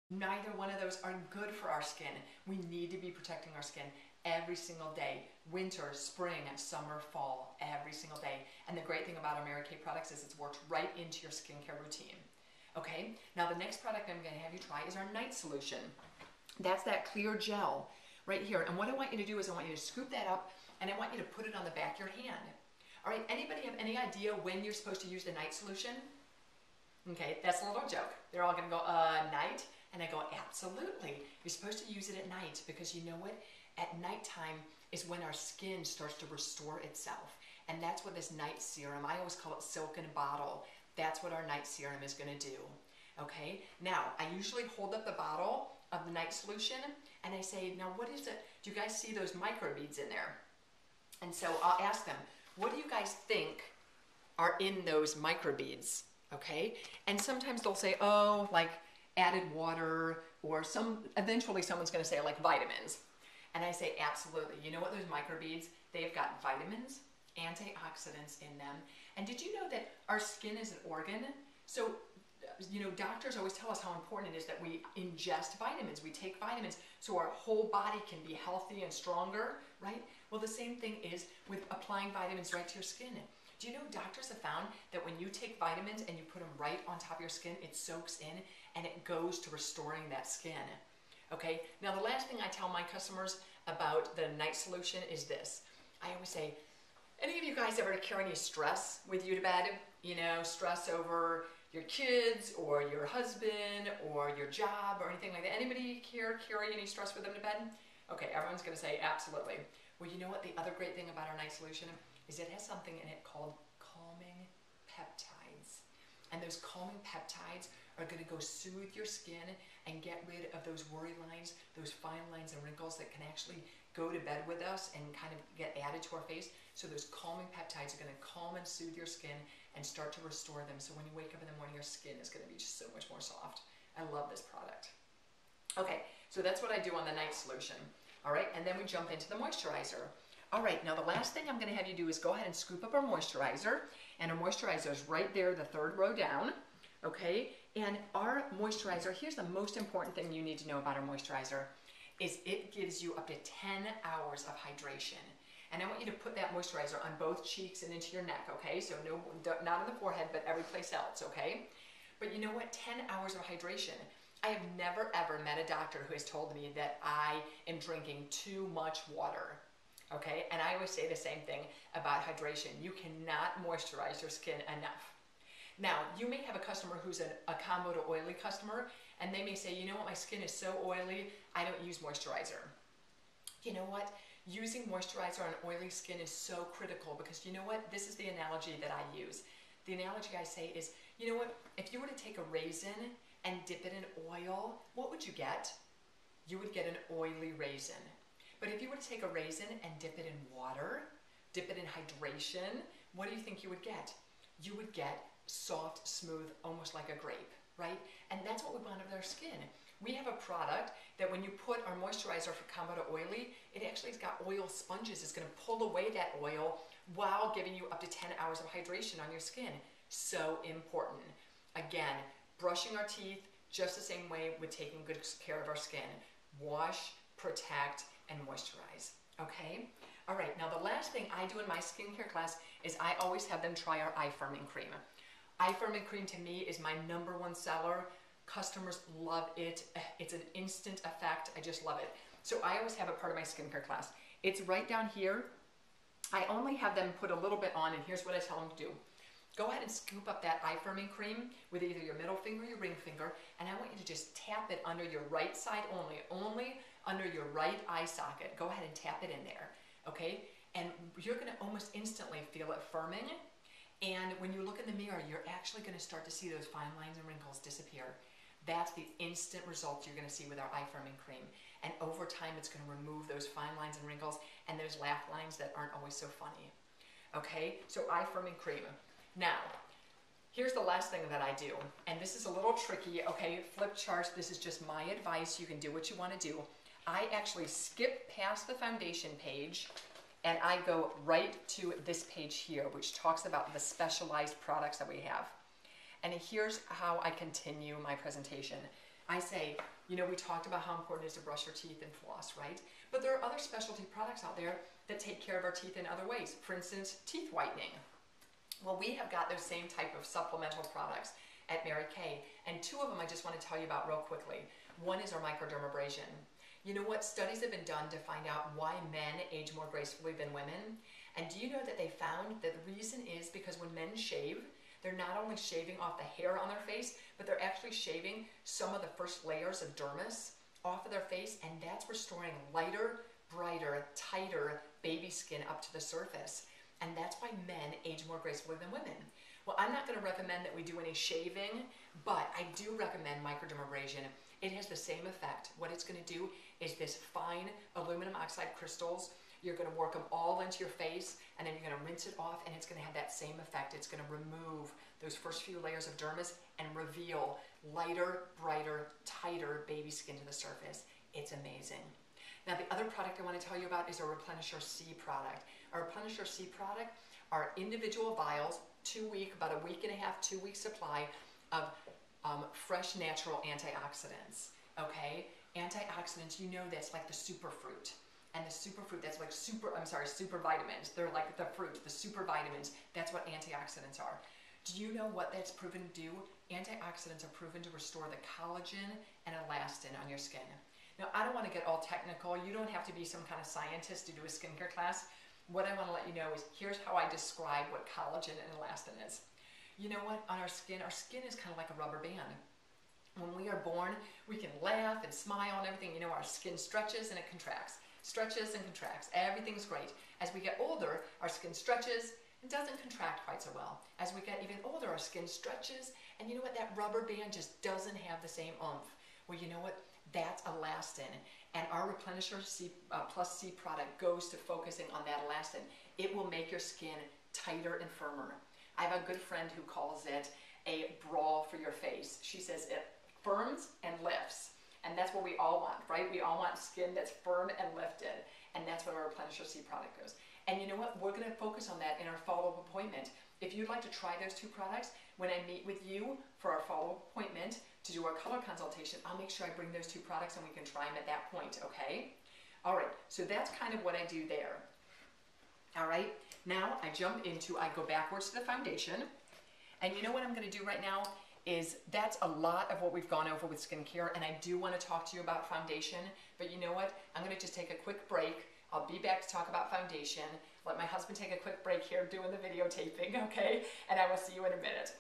Neither one of those are good for our skin. We need to be protecting our skin every single day. Winter, spring, summer, fall, every single day. And the great thing about our Mary Kay products is it's worked right into your skincare routine. Okay, now the next product I'm going to have you try is our night solution. That's that clear gel right here. And what I want you to do is I want you to scoop that up and I want you to put it on the back of your hand. All right, anybody have any idea when you're supposed to use the night solution? Okay, that's a little joke. They're all gonna go, night? And I go, absolutely. You're supposed to use it at night because you know what? At nighttime is when our skin starts to restore itself. And that's what this night serum, I always call it silk in a bottle. That's what our night serum is gonna do. Okay, now I usually hold up the bottle of the night solution and I say, now what is it? Do you guys see those microbeads in there? And so I'll ask them, what do you guys think are in those microbeads? Okay, and sometimes they'll say, oh, like added water, or eventually someone's going to say like vitamins. And I say, absolutely. You know what those microbeads, they've got vitamins, antioxidants in them. And did you know that our skin is an organ? So, you know, doctors always tell us how important it is that we ingest vitamins. We take vitamins so our whole body can be healthy and stronger, right? Well, the same thing is with applying vitamins right to your skin. Do you know doctors have found that when you take vitamins and you put them right on top of your skin, it soaks in and it goes to restoring that skin. Okay, now the last thing I tell my customers about the night solution is this. I always say, any of you guys ever carry any stress with you to bed? You know, stress over your kids or your husband or your job or anything like that. Anybody here carry any stress with them to bed? Okay, everyone's gonna say absolutely. Well, you know what the other great thing about our night solution is it has something in it called calming peptides. And those calming peptides are going to go soothe your skin and get rid of those worry lines, those fine lines and wrinkles that can actually go to bed with us and kind of get added to our face. So those calming peptides are going to calm and soothe your skin and start to restore them. So when you wake up in the morning, your skin is going to be just so much more soft. I love this product. Okay, so that's what I do on the night solution. All right, and then we jump into the moisturizer. All right, now the last thing I'm going to have you do is go ahead and scoop up our moisturizer. And our moisturizer is right there, the third row down. Okay, and our moisturizer, here's the most important thing you need to know about our moisturizer, is it gives you up to 10 hours of hydration. And I want you to put that moisturizer on both cheeks and into your neck, okay? So no, not on the forehead, but every place else, okay? But you know what? 10 hours of hydration. I have never ever met a doctor who has told me that I am drinking too much water. Okay, and I always say the same thing about hydration. You cannot moisturize your skin enough. Now, you may have a customer who's a combo to oily customer, and they may say, you know what, my skin is so oily, I don't use moisturizer. You know what? Using moisturizer on oily skin is so critical because you know what? This is the analogy that I use. The analogy I say is, you know what? If you were to take a raisin and dip it in oil, what would you get? You would get an oily raisin. But if you were to take a raisin and dip it in water, dip it in hydration, what do you think you would get? You would get soft, smooth, almost like a grape, right? And that's what we want with our skin. We have a product that when you put our moisturizer for combo to oily, it actually has got oil sponges. It's going to pull away that oil while giving you up to 10 hours of hydration on your skin. So important. Again, brushing our teeth just the same way with taking good care of our skin. Wash, protect, and moisturize, okay? All right, now the last thing I do in my skincare class is I always have them try our eye firming cream. Eye firming cream to me is my #1 seller. Customers love it. It's an instant effect. I just love it. So I always have a part of my skincare class. It's right down here. I only have them put a little bit on, and here's what I tell them to do. Go ahead and scoop up that eye firming cream with either your middle finger or your ring finger, and I want you to just tap it under your right side only under your right eye socket. Go ahead and tap it in there, okay? And you're gonna almost instantly feel it firming, and when you look in the mirror, you're actually gonna start to see those fine lines and wrinkles disappear. That's the instant results you're gonna see with our eye firming cream. And over time, it's gonna remove those fine lines and wrinkles and those laugh lines that aren't always so funny, okay? So eye firming cream. Now, here's the last thing that I do, and this is a little tricky, okay? Flip charts, this is just my advice. You can do what you want to do. I actually skip past the foundation page and I go right to this page here, which talks about the specialized products that we have. And here's how I continue my presentation. I say, you know, we talked about how important it is to brush your teeth and floss, right? But there are other specialty products out there that take care of our teeth in other ways. For instance, teeth whitening. Well, we have got those same type of supplemental products at Mary Kay, and two of them I just want to tell you about real quickly. One is our microdermabrasion. You know what? Studies have been done to find out why men age more gracefully than women. And do you know that they found that the reason is because when men shave, they're not only shaving off the hair on their face, but they're actually shaving some of the first layers of dermis off of their face, and that's restoring lighter, brighter, tighter baby skin up to the surface. And that's why men age more gracefully than women. Well, I'm not going to recommend that we do any shaving, but I do recommend microdermabrasion. It has the same effect. What it's going to do is this fine aluminum oxide crystals. You're going to work them all into your face, and then you're going to rinse it off, and it's going to have that same effect. It's going to remove those first few layers of dermis and reveal lighter, brighter, tighter baby skin to the surface. It's amazing. Now, the other product I want to tell you about is our Replenisher C product. Our Replenisher C product are individual vials, about a week and a half, 2 week supply of fresh, natural antioxidants, okay? Antioxidants, you know that's like the superfruit. And the superfruit, that's like super vitamins. They're like the fruit, the super vitamins. That's what antioxidants are. Do you know what that's proven to do? Antioxidants are proven to restore the collagen and elastin on your skin. Now, I don't want to get all technical. You don't have to be some kind of scientist to do a skincare class. What I want to let you know is here's how I describe what collagen and elastin is. You know what? On our skin is kind of like a rubber band. When we are born, we can laugh and smile and everything. You know, our skin stretches and it contracts. Stretches and contracts. Everything's great. As we get older, our skin stretches and doesn't contract quite so well. As we get even older, our skin stretches, and you know what? That rubber band just doesn't have the same oomph. Well, you know what? That's elastin. And our Replenisher C, Plus C product goes to focusing on that elastin. It will make your skin tighter and firmer. I have a good friend who calls it a bra for your face. She says it firms and lifts. And that's what we all want, right? We all want skin that's firm and lifted. And that's what our Replenisher C product goes. And you know what? We're going to focus on that in our follow-up appointment. If you'd like to try those two products, when I meet with you for our follow-up appointment to do our color consultation, I'll make sure I bring those two products and we can try them at that point, okay? All right, so that's kind of what I do there. All right, now I go backwards to the foundation. And you know what I'm going to do right now is that's a lot of what we've gone over with skincare, and I do want to talk to you about foundation, but you know what? I'm going to just take a quick break. I'll be back to talk about foundation. Let my husband take a quick break here doing the videotaping, okay? And I will see you in a minute.